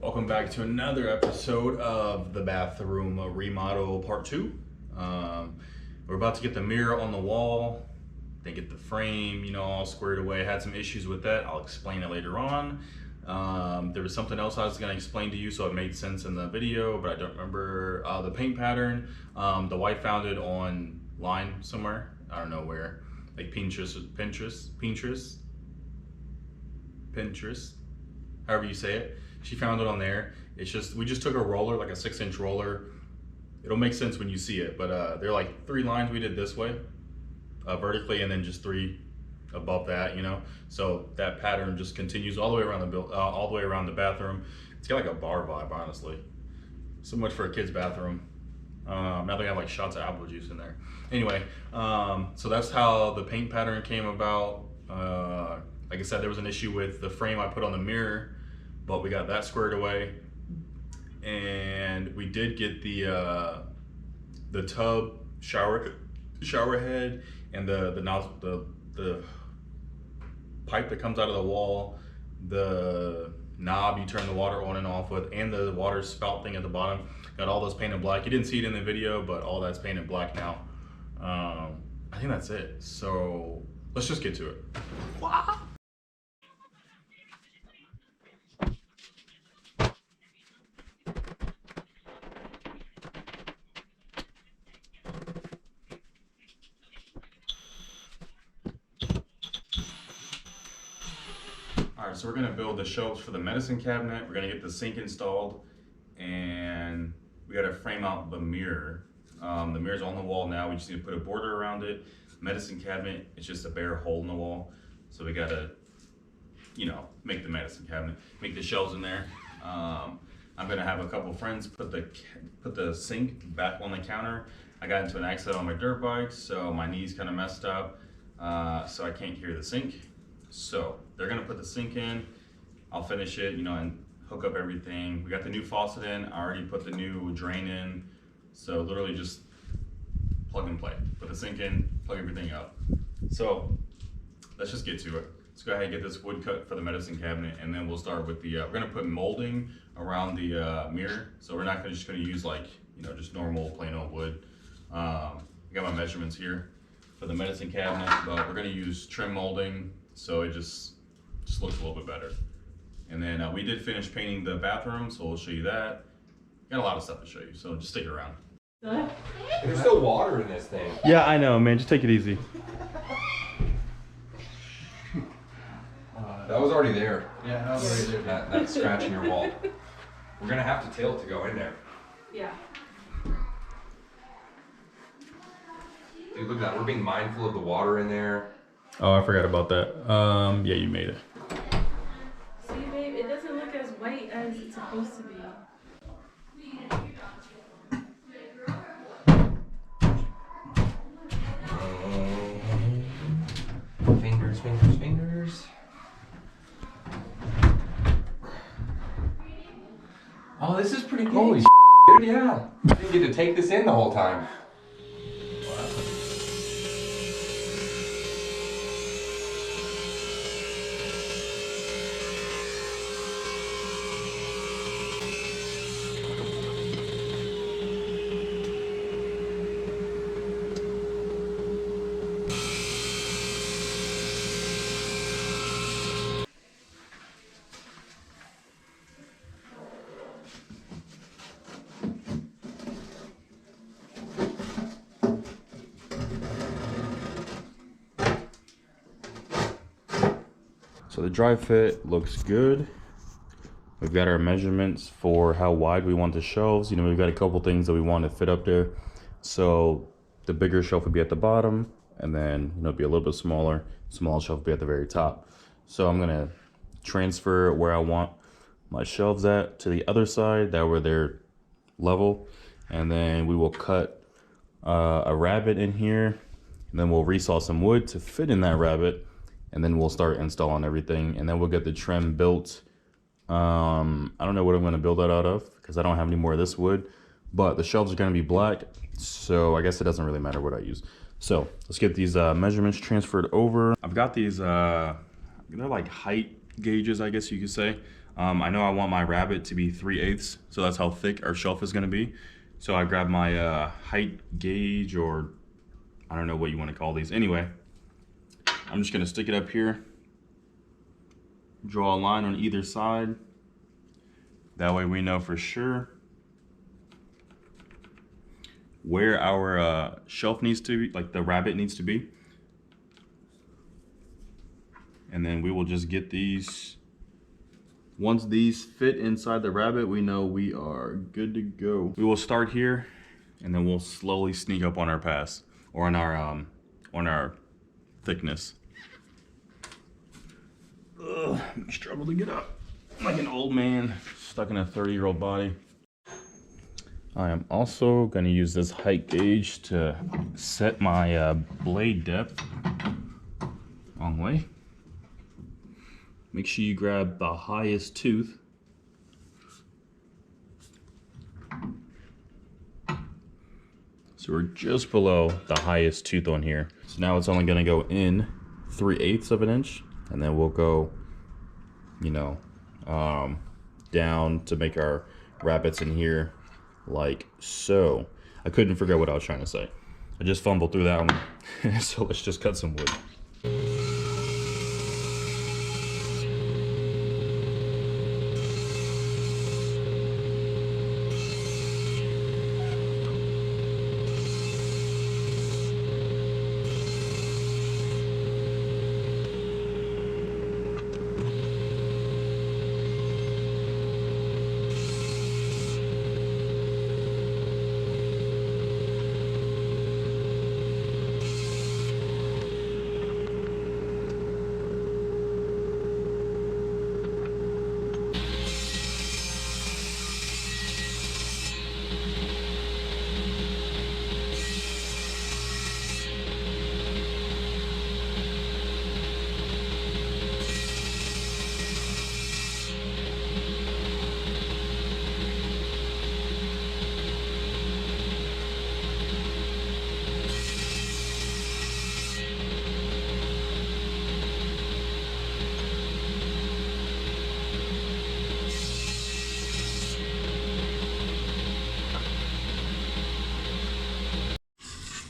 Welcome back to another episode of the bathroom remodel part 2. We're about to get the mirror on the wall, then get the frame, all squared away. Had some issues with that. I'll explain it later on. There was something else I was gonna explain to you, so it made sense in the video, but I don't remember the paint pattern. The wife found it online somewhere. I don't know where, like Pinterest, however you say it. She found it on there. We just took a roller, like a 6-inch roller. It'll make sense when you see it, but they're like 3 lines we did this way, vertically, and then just 3 above that, So that pattern just continues all the way around the bathroom. It's got like a bar vibe, honestly. So much for a kid's bathroom. Now they have like shots of apple juice in there. Anyway, so that's how the paint pattern came about. Like I said, there was an issue with the frame I put on the mirror, but we got that squared away, and we did get the tub shower head and the nozzle, the pipe that comes out of the wall, the knob you turn the water on and off with, and the water spout thing at the bottom. Got all those painted black. You didn't see it in the video, but all that's painted black now. I think that's it. So let's just get to it. Wow. Alright, so we're gonna build the shelves for the medicine cabinet. We're gonna get the sink installed, and we gotta frame out the mirror. The mirror's on the wall now. We just need to put a border around it. Medicine cabinet, it's just a bare hole in the wall. So we gotta, make the medicine cabinet, make the shelves in there. I'm gonna have a couple friends put the sink back on the counter. I got into an accident on my dirt bike, so my knee's kind of messed up, so I can't carry the sink. So they're gonna put the sink in. I'll finish it, and hook up everything. We got the new faucet in. I already put the new drain in. So literally just plug and play. Put the sink in, plug everything up. So let's just get to it. Let's go ahead and get this wood cut for the medicine cabinet, and then we'll start with we're gonna put molding around the mirror. So we're not just gonna use just normal plain old wood. I got my measurements here for the medicine cabinet, but we're gonna use trim molding, so it just looks a little bit better. And then we did finish painting the bathroom, so we'll show you that. Got a lot of stuff to show you, so just stick around. There's still water in this thing. Yeah, I know, man. Just take it easy. That was already there. Yeah, that was already there. That scratch in your wall. We're gonna have to tilt to go in there. Yeah. Dude, look at that. We're being mindful of the water in there. Oh, I forgot about that. Yeah, you made it. See, babe, it doesn't look as white as it's supposed to be. Fingers. Oh, this is pretty cool. Holy dude, yeah. I didn't get to take this in the whole time. So the dry fit looks good. We've got our measurements for how wide we want the shelves. We've got a couple things that we want to fit up there. So the bigger shelf would be at the bottom, and then be a little bit smaller. Small shelf would be at the very top. So I'm gonna transfer where I want my shelves at to the other side, that way they're level. And then we will cut a rabbet in here, and then we'll resaw some wood to fit in that rabbet. And then we'll start installing everything, and then we'll get the trim built. I don't know what I'm gonna build that out of, because I don't have any more of this wood, but the shelves are gonna be black, so I guess it doesn't really matter what I use. So let's get these measurements transferred over. I've got these, they're like height gauges, I guess you could say. I know I want my rabbet to be 3/8, so that's how thick our shelf is gonna be. So I grabbed my height gauge, or I don't know what you want to call these. Anyway, I'm just gonna stick it up here, draw a line on either side. That way we know for sure where our shelf needs to be, like the rabbet needs to be. And then we will just get these. Once these fit inside the rabbet, we know we are good to go. We will start here, and then we'll slowly sneak up on our pass, or on our thickness. Ugh, I struggle to get up like an old man stuck in a 30-year-old body. I am also going to use this height gauge to set my blade depth. Wrong way. Make sure you grab the highest tooth. So we're just below the highest tooth on here. So now it's only gonna go in 3/8 of an inch, and then we'll go, you know, down to make our rabbets in here like so. I couldn't figure out what I was trying to say. I just fumbled through that one. So let's just cut some wood.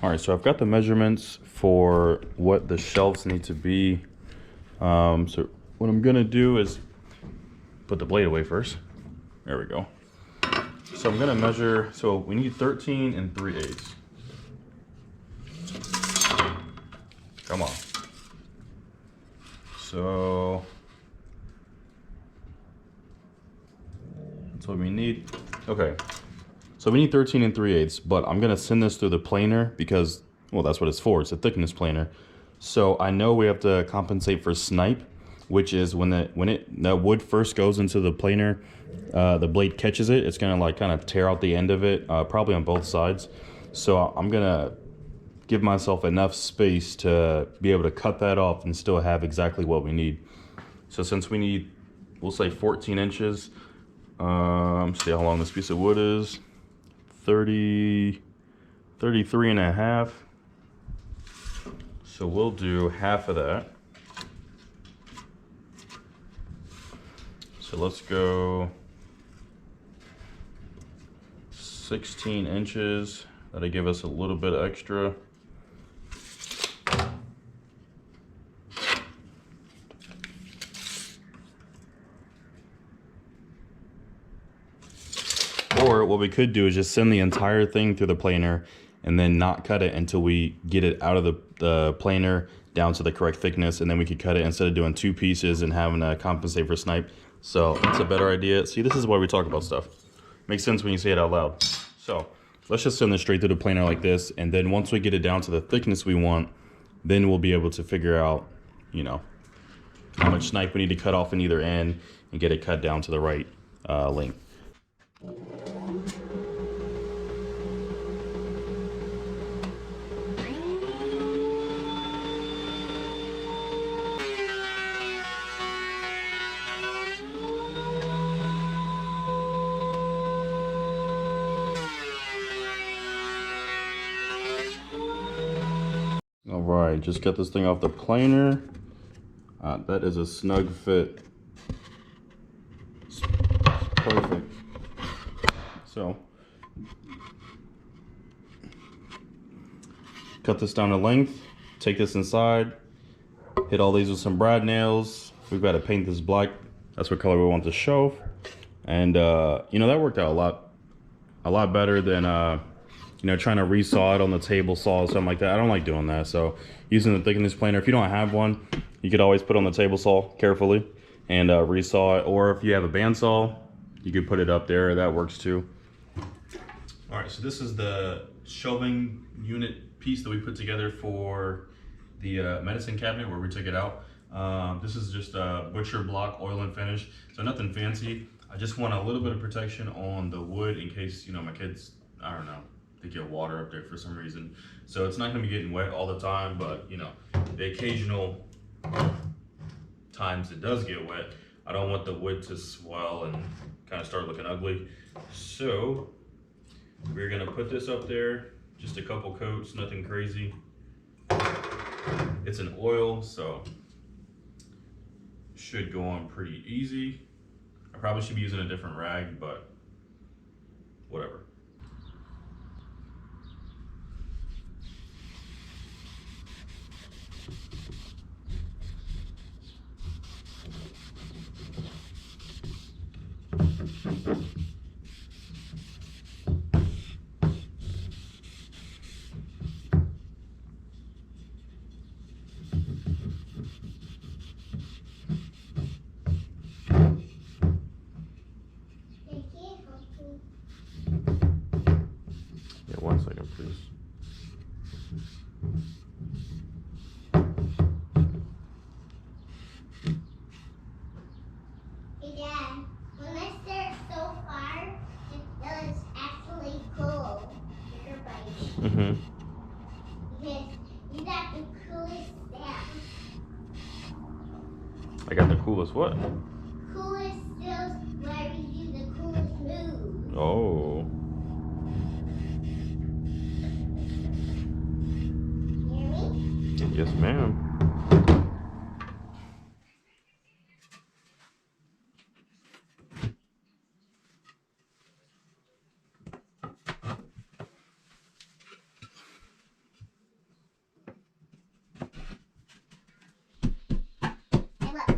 All right, so I've got the measurements for what the shelves need to be. So what I'm gonna do is put the blade away first. There we go. So I'm gonna measure, so we need 13 and 3/8. Come on. So that's what we need. Okay. So we need 13 and 3/8, but I'm gonna send this through the planer because, well, that's what it's for. It's a thickness planer. So I know we have to compensate for snipe, which is when the wood first goes into the planer, the blade catches it. It's gonna like kind of tear out the end of it, probably on both sides. So I'm gonna give myself enough space to be able to cut that off and still have exactly what we need. So since we need, we'll say 14 inches, see how long this piece of wood is. 33 and a half. So we'll do half of that. So let's go 16 inches. That'll give us a little bit extra. Or what we could do is just send the entire thing through the planer and then not cut it until we get it out of the planer down to the correct thickness, and then we could cut it instead of doing two pieces and having to compensate for snipe. So that's a better idea. See, this is why we talk about stuff. Makes sense when you say it out loud. So let's just send this straight through the planer like this, and then once we get it down to the thickness we want, then we'll be able to figure out, you know, how much snipe we need to cut off in either end and get it cut down to the right length. All right, just get this thing off the planer. That is a snug fit. perfect. So cut this down to length, take this inside, hit all these with some brad nails. We've got to paint this black. That's what color we want the shelf. And you know, that worked out a lot better than you know, trying to resaw it on the table saw or something like that. I don't like doing that. So using the thickness planer, if you don't have one, you could always put on the table saw carefully and resaw it. Or if you have a bandsaw, you could put it up there. That works too. All right, so this is the shelving unit piece that we put together for the medicine cabinet where we took it out. This is just a butcher block oil and finish, so nothing fancy. I just want a little bit of protection on the wood in case, you know, my kids, I don't know, they get water up there for some reason. So it's not gonna be getting wet all the time, but you know, the occasional times it does get wet, I don't want the wood to swell and kind of start looking ugly. So we're gonna put this up there, just a couple coats, nothing crazy. It's an oil, so should go on pretty easy. I probably should be using a different rag, but whatever. Yeah, 1 second, please. Hey Dad, when I start so far, it was actually cool. Your bike. Mm-hmm. Because you got the coolest stuff. I got the coolest what? Coolest skills where you do the coolest moves. Oh. Hear me? Yes, ma'am. And look.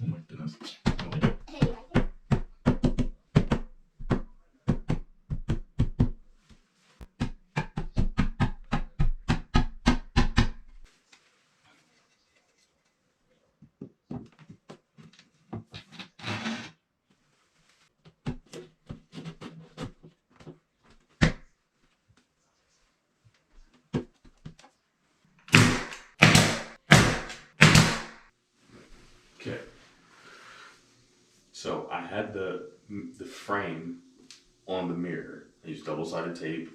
Oh my goodness. Hey, you like it? Okay. So I had the frame on the mirror. I used double-sided tape.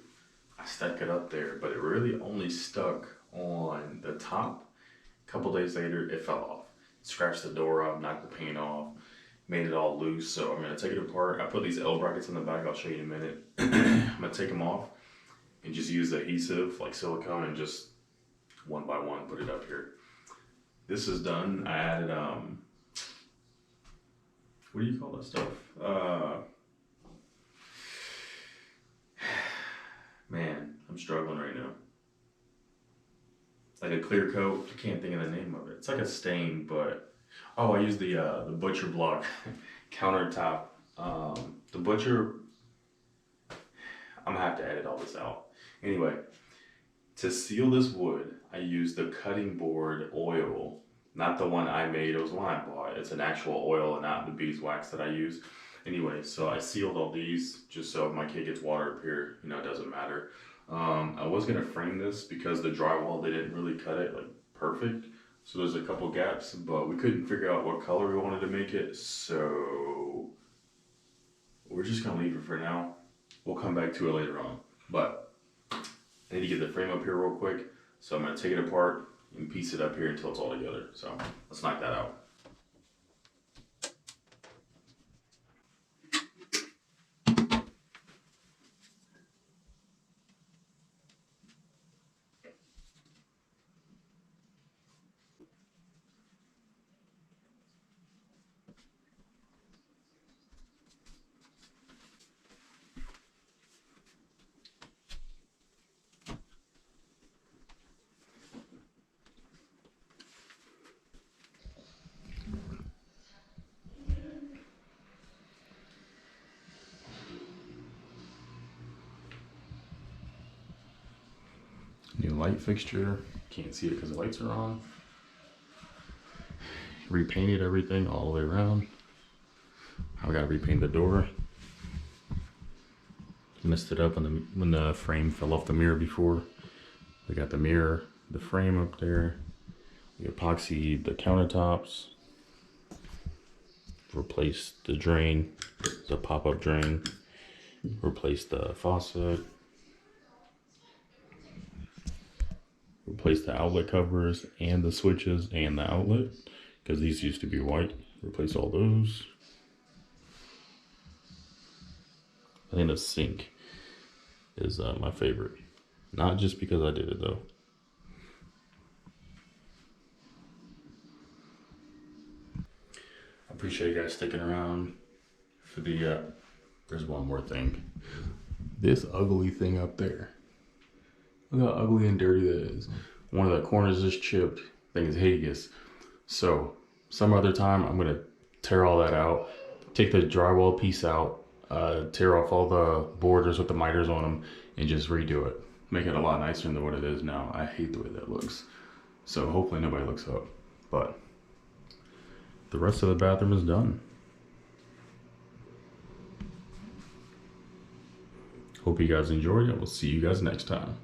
I stuck it up there, but it really only stuck on the top. A couple days later, it fell off. Scratched the door up, knocked the paint off, made it all loose. So I'm gonna take it apart. I put these L brackets in the back. I'll show you in a minute. I'm gonna take them off and just use adhesive like silicone and just one by one put it up here. This is done. I added what do you call that stuff? Man, I'm struggling right now. Like a clear coat. I can't think of the name of it. It's like a stain, but oh, I used the butcher block countertop. The butcher. I'm gonna have to edit all this out. Anyway, to seal this wood, I used the cutting board oil. Not the one I made, it was one I bought. It's an actual oil and not the beeswax that I use. Anyway, so I sealed all these just so if my kid gets water up here, you know, it doesn't matter. I was gonna frame this because the drywall, they didn't really cut it like perfect. So there's a couple gaps, but we couldn't figure out what color we wanted to make it. So we're just gonna leave it for now. We'll come back to it later on. But I need to get the frame up here real quick. So I'm gonna take it apart and piece it up here until it's all together. So let's knock that out. light fixture. Can't see it because the lights are on. Repainted everything all the way around. I gotta repaint the door. Messed it up when the frame fell off the mirror before. We got the mirror, the frame up there. We epoxied the countertops. Replaced the drain, the pop-up drain. Replaced the faucet. Replaced the outlet covers and the switches and the outlet, because these used to be white. Replace all those. I think the sink is my favorite. Not just because I did it though. I appreciate you guys sticking around for the, there's one more thing. This ugly thing up there. Look how ugly and dirty that is. One of the corners is chipped. Thing is hideous. So some other time I'm gonna tear all that out, take the drywall piece out, tear off all the borders with the miters on them, and just redo it. Make it a lot nicer than what it is now. I hate the way that looks. So hopefully nobody looks up. But the rest of the bathroom is done. Hope you guys enjoyed it. We'll see you guys next time.